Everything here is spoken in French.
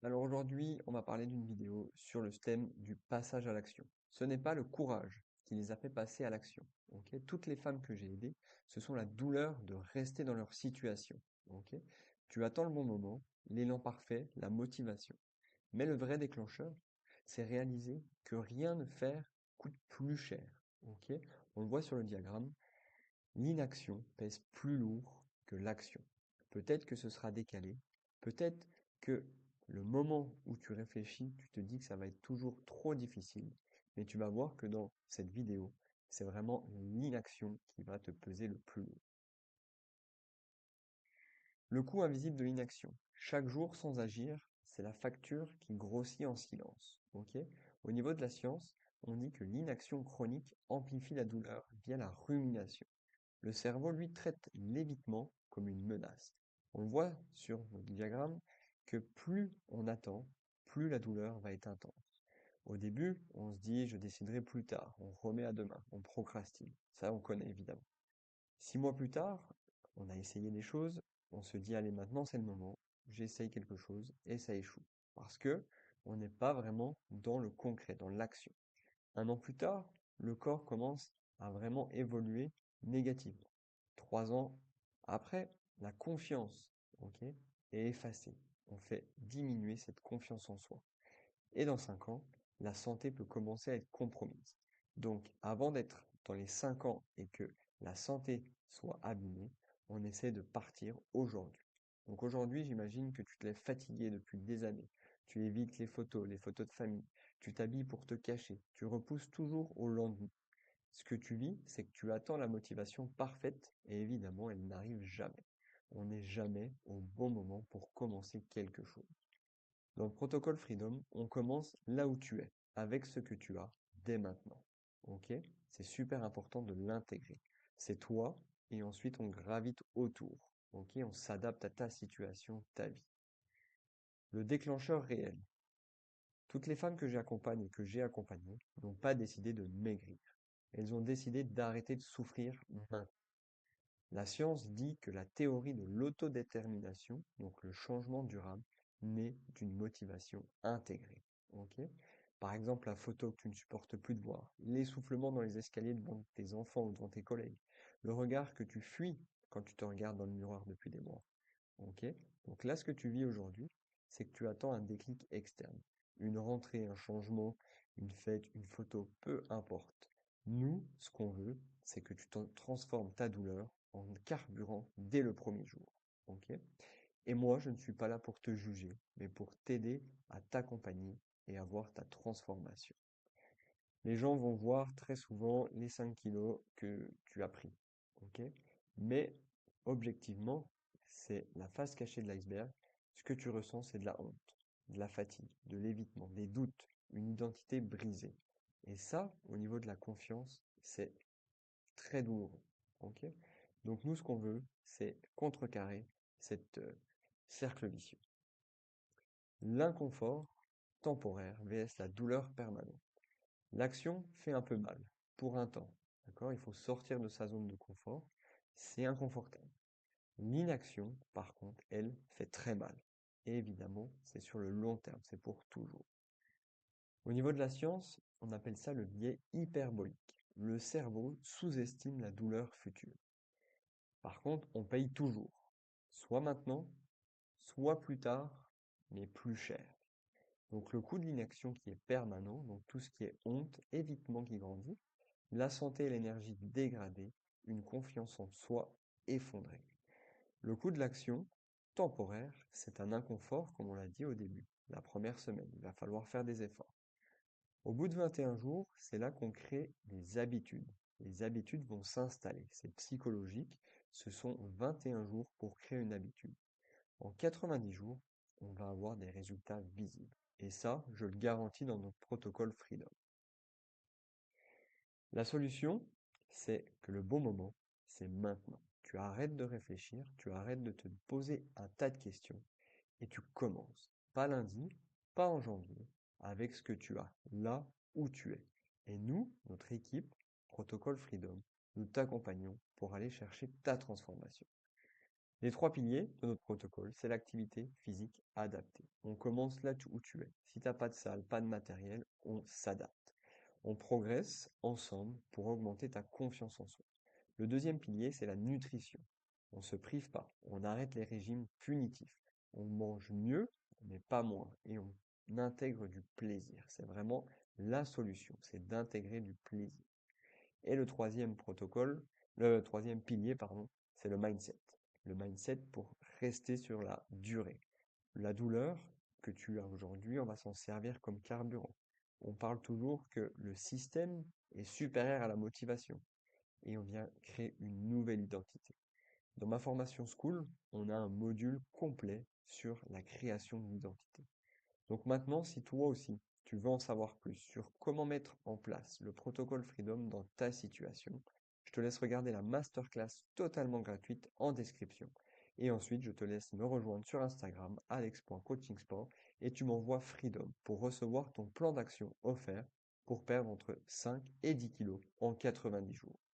Alors aujourd'hui, on va parler d'une vidéo sur le thème du passage à l'action. Ce n'est pas le courage qui les a fait passer à l'action. Ok. Toutes les femmes que j'ai aidées, ce sont la douleur de rester dans leur situation. Ok. Tu attends le bon moment, l'élan parfait, la motivation. Mais le vrai déclencheur, c'est réaliser que rien ne faire coûte plus cher. Ok. On le voit sur le diagramme, l'inaction pèse plus lourd que l'action. Peut-être que ce sera décalé, peut-être que le moment où tu réfléchis, tu te dis que ça va être toujours trop difficile, mais tu vas voir que dans cette vidéo, c'est vraiment l'inaction qui va te peser le plus lourd. Le coût invisible de l'inaction. Chaque jour sans agir, c'est la facture qui grossit en silence. Ok. Au niveau de la science, on dit que l'inaction chronique amplifie la douleur via la rumination. Le cerveau, lui, traite l'évitement comme une menace. On le voit sur le diagramme que plus on attend, plus la douleur va être intense. Au début, on se dit je déciderai plus tard, on remet à demain, on procrastine. Ça, on connaît évidemment. 6 mois plus tard, on a essayé des choses, on se dit allez, maintenant c'est le moment, j'essaye quelque chose et ça échoue. Parce que on n'est pas vraiment dans le concret, dans l'action. 1 an plus tard, le corps commence à vraiment évoluer négativement. 3 ans après, la confiance, ok, est effacée. On fait diminuer cette confiance en soi. Et dans 5 ans, la santé peut commencer à être compromise. Donc, avant d'être dans les 5 ans et que la santé soit abîmée, on essaie de partir aujourd'hui. Donc aujourd'hui, j'imagine que tu te lèves fatigué depuis des années. Tu évites les photos de famille. Tu t'habilles pour te cacher. Tu repousses toujours au lendemain. Ce que tu vis, c'est que tu attends la motivation parfaite et évidemment, elle n'arrive jamais. On n'est jamais au bon moment pour commencer quelque chose. Dans le protocole Freedom, on commence là où tu es, avec ce que tu as dès maintenant. Ok? C'est super important de l'intégrer. C'est toi et ensuite on gravite autour. Ok? On s'adapte à ta situation, ta vie. Le déclencheur réel. Toutes les femmes que j'accompagne et que j'ai accompagnées n'ont pas décidé de maigrir. Elles ont décidé d'arrêter de souffrir maintenant. La science dit que la théorie de l'autodétermination, donc le changement durable, naît d'une motivation intégrée. Ok. Par exemple, la photo que tu ne supportes plus de voir, l'essoufflement dans les escaliers devant tes enfants ou devant tes collègues, le regard que tu fuis quand tu te regardes dans le miroir depuis des mois. Ok. Donc là, ce que tu vis aujourd'hui, c'est que tu attends un déclic externe, une rentrée, un changement, une fête, une photo, peu importe. Nous, ce qu'on veut, c'est que tu transformes ta douleur en carburant dès le premier jour. Ok? Et moi, je ne suis pas là pour te juger, mais pour t'aider à t'accompagner et à voir ta transformation. Les gens vont voir très souvent les 5 kilos que tu as pris. Ok? Mais objectivement, c'est la face cachée de l'iceberg. Ce que tu ressens, c'est de la honte, de la fatigue, de l'évitement, des doutes, une identité brisée. Et ça, au niveau de la confiance, c'est très douloureux. Ok. Donc nous, ce qu'on veut, c'est contrecarrer cette cercle vicieux. L'inconfort temporaire vs la douleur permanente. L'action fait un peu mal, pour un temps. D'accord? Il faut sortir de sa zone de confort. C'est inconfortable. L'inaction, par contre, elle, fait très mal. Et évidemment, c'est sur le long terme, c'est pour toujours. Au niveau de la science, on appelle ça le biais hyperbolique. Le cerveau sous-estime la douleur future. Par contre, on paye toujours. Soit maintenant, soit plus tard, mais plus cher. Donc le coût de l'inaction qui est permanent, donc tout ce qui est honte, évitement qui grandit, la santé et l'énergie dégradée, une confiance en soi effondrée. Le coût de l'action, temporaire, c'est un inconfort, comme on l'a dit au début, la première semaine. Il va falloir faire des efforts. Au bout de 21 jours, c'est là qu'on crée des habitudes. Les habitudes vont s'installer. C'est psychologique. Ce sont 21 jours pour créer une habitude. En 90 jours, on va avoir des résultats visibles. Et ça, je le garantis dans notre protocole Freedom. La solution, c'est que le bon moment, c'est maintenant. Tu arrêtes de réfléchir, tu arrêtes de te poser un tas de questions et tu commences. Pas lundi, pas en janvier, avec ce que tu as, là où tu es. Et nous, notre équipe, Protocole Freedom, nous t'accompagnons pour aller chercher ta transformation. Les trois piliers de notre protocole, c'est l'activité physique adaptée. On commence là où tu es. Si tu n'as pas de salle, pas de matériel, on s'adapte. On progresse ensemble pour augmenter ta confiance en soi. Le deuxième pilier, c'est la nutrition. On ne se prive pas, on arrête les régimes punitifs. On mange mieux, mais pas moins. Et on intègre du plaisir. C'est vraiment la solution, c'est d'intégrer du plaisir. Et le troisième protocole, le troisième pilier, pardon, c'est le mindset. Le mindset pour rester sur la durée. La douleur que tu as aujourd'hui, on va s'en servir comme carburant. On parle toujours que le système est supérieur à la motivation et on vient créer une nouvelle identité. Dans ma formation School, on a un module complet sur la création d'identité. Donc maintenant, si toi aussi, tu veux en savoir plus sur comment mettre en place le protocole Freedom dans ta situation, je te laisse regarder la masterclass totalement gratuite en description. Et ensuite, je te laisse me rejoindre sur Instagram, alex.coachingsport, et tu m'envoies Freedom pour recevoir ton plan d'action offert pour perdre entre 5 et 10 kilos en 90 jours.